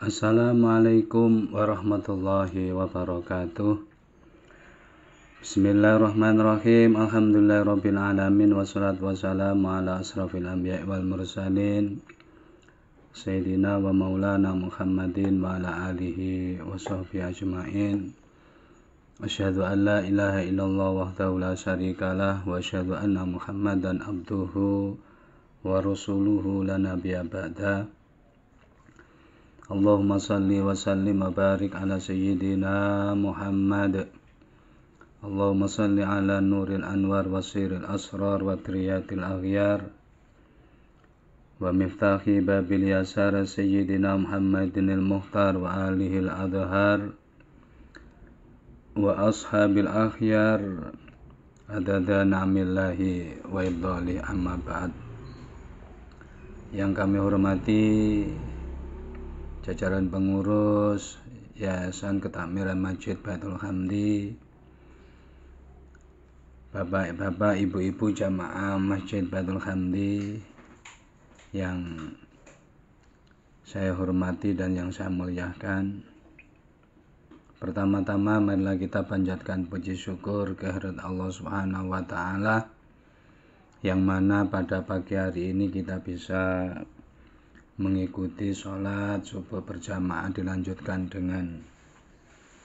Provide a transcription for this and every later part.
Assalamualaikum warahmatullahi wabarakatuh. Bismillahirrahmanirrahim. Alhamdulillahirabbil alamin wassalatu wassalamu ala asrofil anbiya'i wal mursalin Sayyidina wa maulana Muhammadin wa ala alihi wa sahbihi ajma'in. Asyhadu an la ilaha illallah wahdahu la syarikalah wa asyhadu anna Muhammadan abduhu wa rasuluhu la nabiyya ba'da. Allahumma salli wa sallim wa barik ala sayyidina Muhammad. Allahumma salli ala nuril anwar wa siril asrar wa triyatil aghyar wa miftahi babil yasar sayyidina Muhammadin al-muhtar wa alihi al-adhar wa ashabil akhyar adada na'amillahi wa ibdali amma ba'd. Yang kami hormati jajaran pengurus Yayasan Ketakmiran Masjid Baitul Hamdi, bapak-bapak, ibu-ibu jamaah Masjid Baitul Hamdi yang saya hormati dan yang saya muliakan. Pertama-tama marilah kita panjatkan puji syukur kehadirat Allah Subhanahu wa taala yang mana pada pagi hari ini kita bisa mengikuti sholat subuh berjamaah, dilanjutkan dengan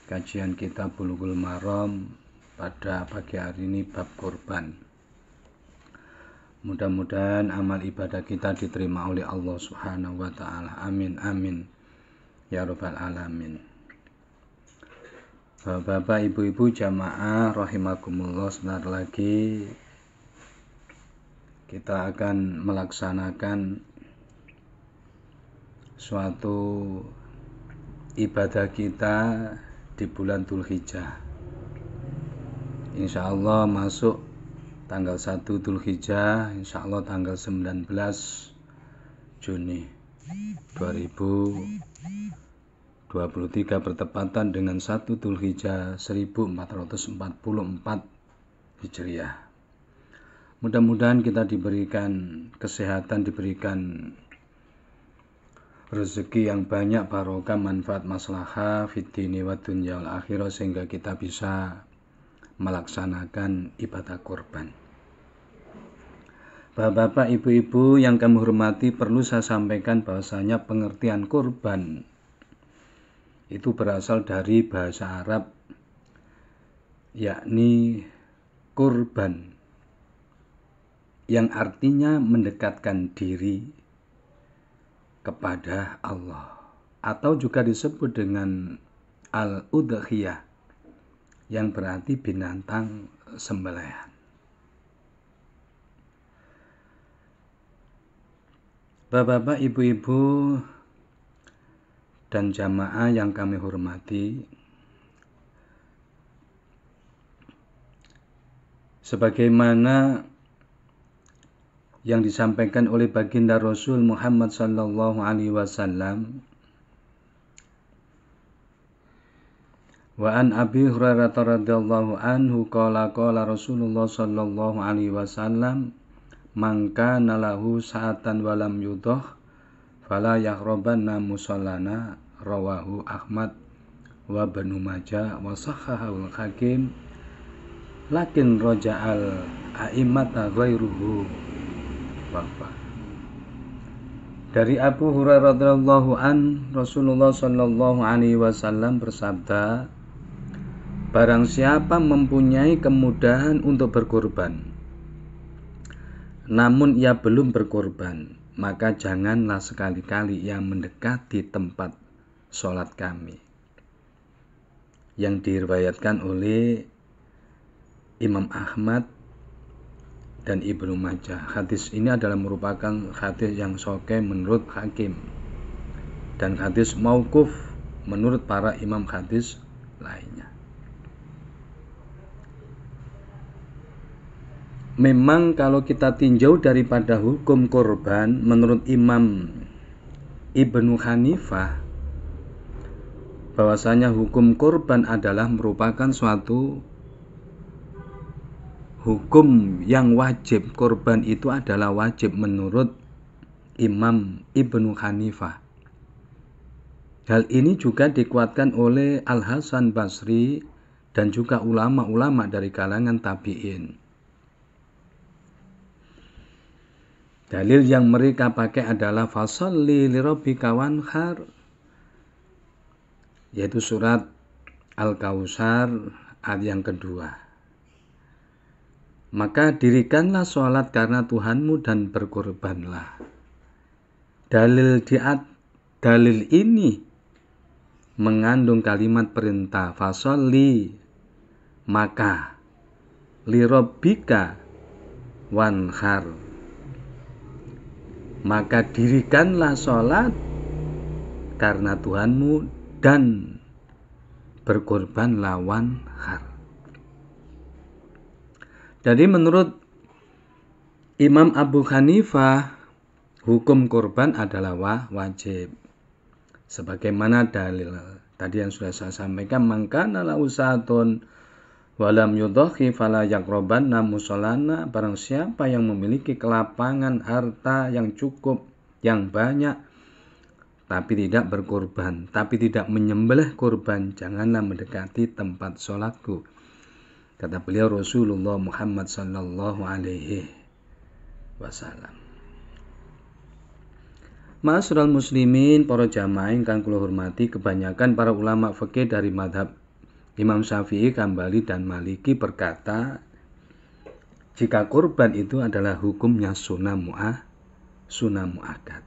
kajian kitab Bulughul Maram pada pagi hari ini bab kurban. Mudah-mudahan amal ibadah kita diterima oleh Allah Subhanahu wa taala. Amin amin ya rabbal alamin. Bapak, ibu-ibu jamaah rahimakumullah, sebentar lagi kita akan melaksanakan suatu ibadah kita di bulan Dzulhijjah. Insya Allah masuk tanggal 1 Dzulhijjah, insya Allah tanggal 19 Juni 2023 bertepatan dengan 1 Dzulhijjah 1444 Hijriah. Mudah-mudahan kita diberikan kesehatan, diberikan rezeki yang banyak, barokah, manfaat, maslahah fid dini wa dunya wal akhirah, sehingga kita bisa melaksanakan ibadah kurban. Bapak-bapak, ibu-ibu yang kami hormati, perlu saya sampaikan bahwasanya pengertian kurban itu berasal dari bahasa Arab, yakni kurban, yang artinya mendekatkan diri kepada Allah, atau juga disebut dengan al-udhiyah, yang berarti binatang sembelihan. Bapak-bapak, ibu-ibu dan jamaah yang kami hormati, sebagaimana yang disampaikan oleh baginda Rasul Muhammad sallallahu alaihi wasallam, wa an Abi Hurairah radhiyallahu anhu qala Rasulullah sallallahu alaihi wasallam, man kana lahu sa'atan wa lam yudhah fala yaqrabanna musallana, rawahu Ahmad wa Ibnu Majah wa sahhahu al-Hakim, lakin raja'al a'immata ghairuhu. Dari Abu Hurairah radhiyallahu an, Rasulullah sallallahu alaihi wasallam bersabda, barang siapa mempunyai kemudahan untuk berkorban, namun ia belum berkorban, maka janganlah sekali-kali ia mendekati tempat sholat kami. Yang diriwayatkan oleh Imam Ahmad dan Ibnu Majah. Hadis ini adalah merupakan hadis yang sahih menurut Hakim dan hadis mauquf menurut para imam hadis lainnya. Memang kalau kita tinjau daripada hukum kurban menurut Imam Ibnu Hanifah, bahwasanya hukum kurban adalah merupakan suatu hukum yang wajib. Kurban itu adalah wajib menurut Imam Ibnu Hanifah. Hal ini juga dikuatkan oleh Al-Hasan Basri dan juga ulama-ulama dari kalangan tabi'in. Dalil yang mereka pakai adalah fasalli lirabbika wanhar, yaitu surat Al-Kautsar ayat yang kedua. Maka dirikanlah sholat karena Tuhanmu dan berkorbanlah. Dalil ini mengandung kalimat perintah fasolli, maka lirabbika wanhar, maka dirikanlah sholat karena Tuhanmu dan berkorbanlah wanhar. Jadi menurut Imam Abu Hanifah, hukum kurban adalah wajib. Sebagaimana dalil tadi yang sudah saya sampaikan, mangkana lahu sa'atun walam yudhahi fala yaqrabanna musallana, barang siapa yang memiliki kelapangan harta yang cukup, yang banyak, tapi tidak berkorban, tapi tidak menyembelih kurban, janganlah mendekati tempat sholatku. Kata beliau Rasulullah Muhammad sallallahu alaihi wasallam. Ma'asyiral muslimin, para jamaah ingkang kula hormati, kebanyakan para ulama fikih dari madhab Imam Syafi'i, Hambali dan Maliki berkata, jika kurban itu adalah hukumnya sunnah mu'akkad.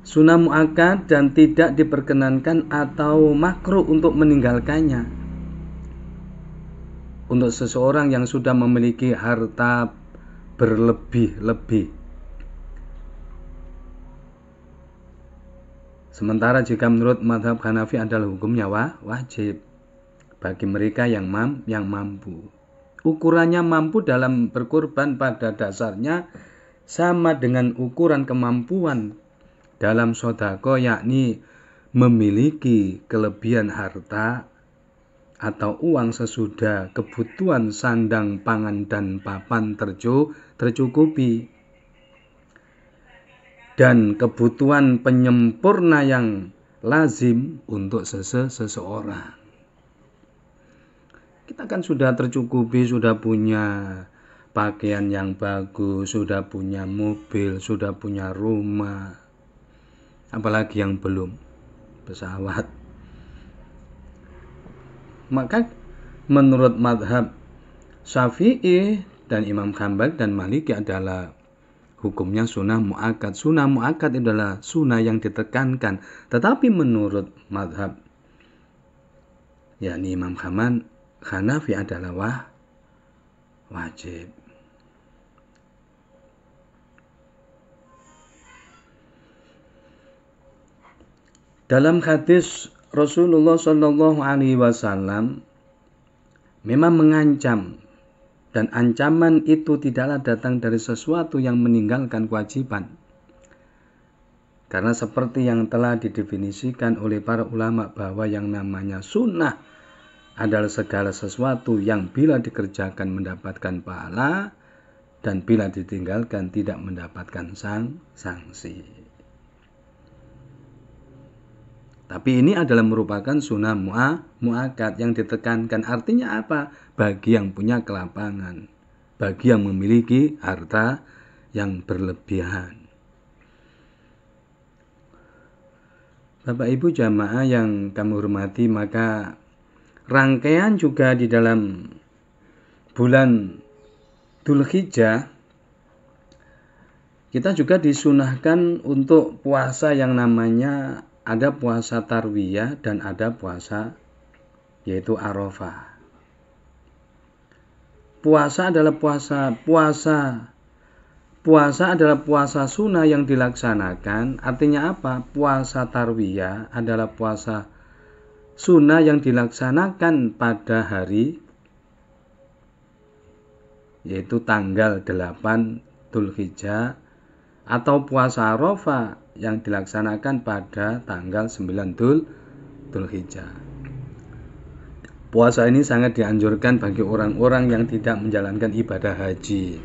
Sunnah mu'akkad dan tidak diperkenankan atau makruh untuk meninggalkannya. Untuk seseorang yang sudah memiliki harta berlebih-lebih. Sementara jika menurut mazhab Hanafi adalah hukumnya wajib bagi mereka yang mampu. Ukurannya mampu dalam berkurban pada dasarnya sama dengan ukuran kemampuan dalam sodako, yakni memiliki kelebihan harta atau uang sesudah kebutuhan sandang, pangan, dan papan tercukupi, dan kebutuhan penyempurna yang lazim untuk seseorang. Kita kan sudah tercukupi, sudah punya pakaian yang bagus, sudah punya mobil, sudah punya rumah, apalagi yang belum, pesawat. Maka menurut madhab Syafi'i dan Imam Hambali dan Maliki adalah hukumnya sunnah mu'akkad. Sunnah mu'akkad adalah sunnah yang ditekankan. Tetapi menurut madhab yakni Imam Hanafi adalah wajib. Dalam hadis Rasulullah Shallallahu Alaihi Wasallam memang mengancam, dan ancaman itu tidaklah datang dari sesuatu yang meninggalkan kewajiban. Karena seperti yang telah didefinisikan oleh para ulama bahwa yang namanya sunnah adalah segala sesuatu yang bila dikerjakan mendapatkan pahala dan bila ditinggalkan tidak mendapatkan sanksi. Tapi ini adalah merupakan sunnah mu'akkad yang ditekankan. Artinya apa? Bagi yang punya kelapangan, bagi yang memiliki harta yang berlebihan. Bapak Ibu jamaah yang kami hormati, maka rangkaian juga di dalam bulan Dzulhijjah kita juga disunahkan untuk puasa yang namanya ada puasa tarwiyah dan ada puasa yaitu Arafah. Puasa adalah puasa adalah puasa sunnah yang dilaksanakan. Artinya apa? Puasa tarwiyah adalah puasa sunnah yang dilaksanakan pada hari yaitu tanggal 8 Dzulhijjah, atau puasa Arafah yang dilaksanakan pada tanggal 9 Dzulhijjah. Puasa ini sangat dianjurkan bagi orang-orang yang tidak menjalankan ibadah haji.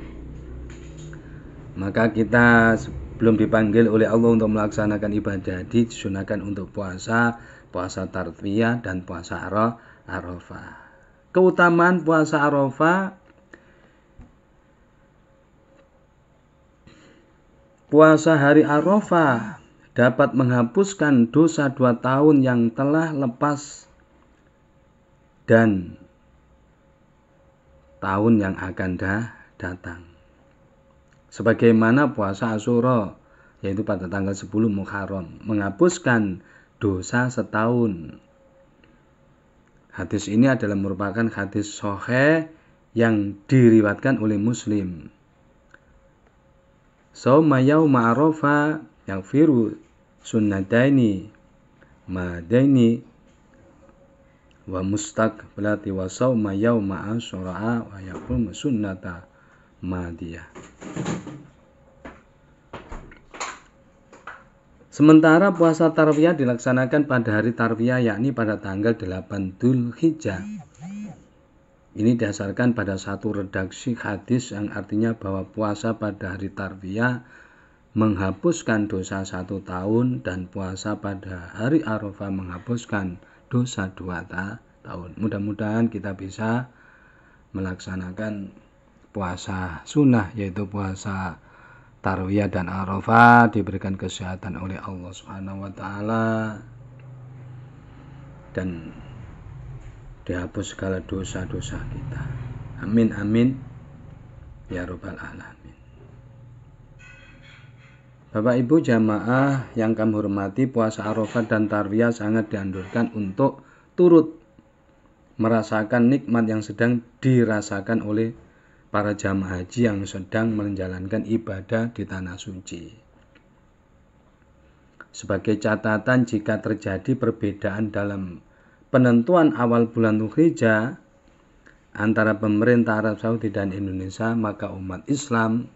Maka kita belum dipanggil oleh Allah untuk melaksanakan ibadah haji, disunahkan untuk puasa tarwiyah dan puasa Arafah. Keutamaan puasa Arafah: puasa hari Arafah dapat menghapuskan dosa 2 tahun yang telah lepas dan tahun yang akan datang. Sebagaimana puasa Asyura, yaitu pada tanggal 10 Muharram, menghapuskan dosa setahun. Hadis ini adalah merupakan hadis sahih yang diriwayatkan oleh Muslim. Shauma yauma Arafah yaghfiru sunnataini madaini wa mustaqbalati wa shauma yauma Asyura wa yaqumu sunnata madiyah. Sementara puasa tarwiyah dilaksanakan pada hari tarwiyah, yakni pada tanggal 8 Dzulhijjah. Ini didasarkan pada satu redaksi hadis yang artinya bahwa puasa pada hari tarwiyah menghapuskan dosa 1 tahun dan puasa pada hari Arafah menghapuskan dosa 2 tahun. Mudah-mudahan kita bisa melaksanakan puasa sunnah, yaitu puasa tarwiyah dan Arafah, diberikan kesehatan oleh Allah Subhanahu wa taala dan dihapus segala dosa-dosa kita. Amin amin ya rabbal alamin. Bapak Ibu jamaah yang kami hormati, puasa Arafah dan tarwiyah sangat dianjurkan untuk turut merasakan nikmat yang sedang dirasakan oleh para jamaah haji yang sedang menjalankan ibadah di tanah suci. Sebagai catatan, jika terjadi perbedaan dalam penentuan awal bulan Dzulhijjah antara pemerintah Arab Saudi dan Indonesia, maka umat Islam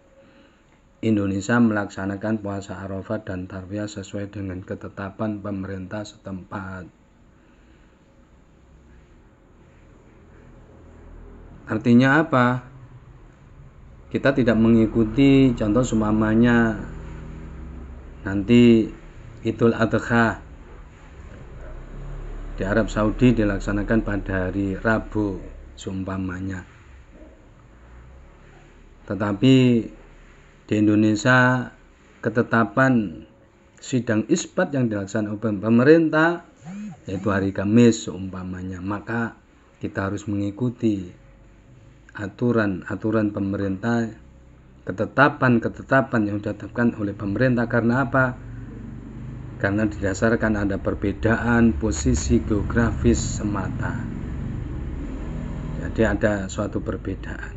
Indonesia melaksanakan puasa Arafah dan tarwiyah sesuai dengan ketetapan pemerintah setempat. Artinya apa? Kita tidak mengikuti contoh seumpamanya nanti Idul Adha di Arab Saudi dilaksanakan pada hari Rabu seumpamanya. Tetapi di Indonesia ketetapan sidang isbat yang dilaksanakan oleh pemerintah yaitu hari Kamis seumpamanya, maka kita harus mengikuti aturan pemerintah, ketetapan yang ditetapkan oleh pemerintah. Karena apa? Karena didasarkan ada perbedaan posisi geografis semata. Jadi ada suatu perbedaan.